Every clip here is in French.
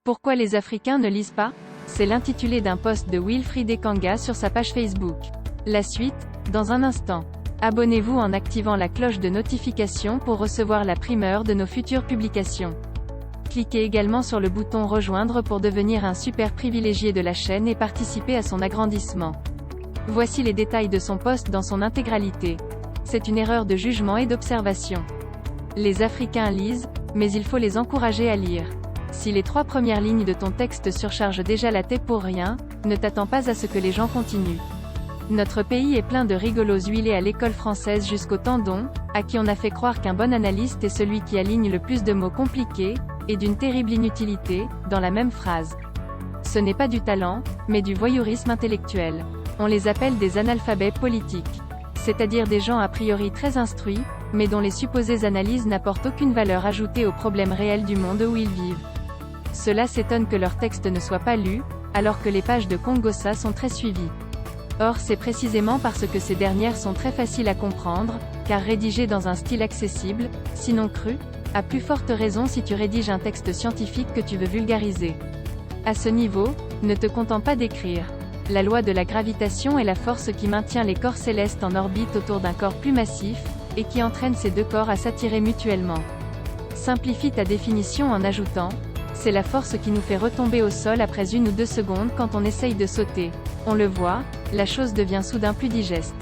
Pourquoi les Africains ne lisent pas? C'est l'intitulé d'un post de Wilfried Ekanga sur sa page Facebook. La suite, dans un instant. Abonnez-vous en activant la cloche de notification pour recevoir la primeur de nos futures publications. Cliquez également sur le bouton Rejoindre pour devenir un super privilégié de la chaîne et participer à son agrandissement. Voici les détails de son post dans son intégralité. C'est une erreur de jugement et d'observation. Les Africains lisent, mais il faut les encourager à lire. Si les 3 premières lignes de ton texte surchargent déjà la tête pour rien, ne t'attends pas à ce que les gens continuent. Notre pays est plein de rigolos huilés à l'école française jusqu'au tendon, à qui on a fait croire qu'un bon analyste est celui qui aligne le plus de mots compliqués, et d'une terrible inutilité, dans la même phrase. Ce n'est pas du talent, mais du voyeurisme intellectuel. On les appelle des analphabets politiques. C'est-à-dire des gens a priori très instruits, mais dont les supposées analyses n'apportent aucune valeur ajoutée aux problèmes réels du monde où ils vivent. Cela s'étonne que leur texte ne soit pas lu, alors que les pages de Congossa sont très suivies. Or c'est précisément parce que ces dernières sont très faciles à comprendre, car rédigées dans un style accessible, sinon cru, à plus forte raison si tu rédiges un texte scientifique que tu veux vulgariser. À ce niveau, ne te contente pas d'écrire. La loi de la gravitation est la force qui maintient les corps célestes en orbite autour d'un corps plus massif, et qui entraîne ces deux corps à s'attirer mutuellement. Simplifie ta définition en ajoutant: c'est la force qui nous fait retomber au sol après 1 ou 2 secondes quand on essaye de sauter. On le voit, la chose devient soudain plus digeste.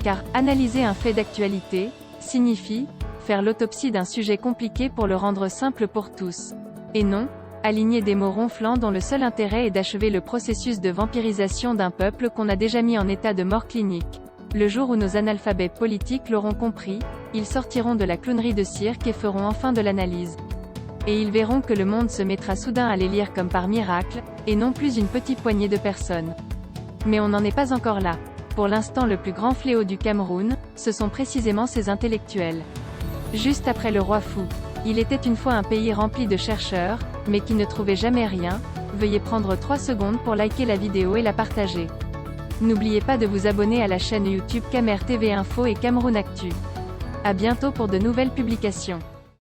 Car, analyser un fait d'actualité, signifie faire l'autopsie d'un sujet compliqué pour le rendre simple pour tous. Et non, aligner des mots ronflants dont le seul intérêt est d'achever le processus de vampirisation d'un peuple qu'on a déjà mis en état de mort clinique. Le jour où nos analphabets politiques l'auront compris, ils sortiront de la clownerie de cirque et feront enfin de l'analyse. Et ils verront que le monde se mettra soudain à les lire comme par miracle, et non plus une petite poignée de personnes. Mais on n'en est pas encore là. Pour l'instant le plus grand fléau du Cameroun, ce sont précisément ces intellectuels. Juste après le roi fou. Il était une fois un pays rempli de chercheurs, mais qui ne trouvaient jamais rien. Veuillez prendre 3 secondes pour liker la vidéo et la partager. N'oubliez pas de vous abonner à la chaîne YouTube Camer TV Info et Cameroun Actu. À bientôt pour de nouvelles publications.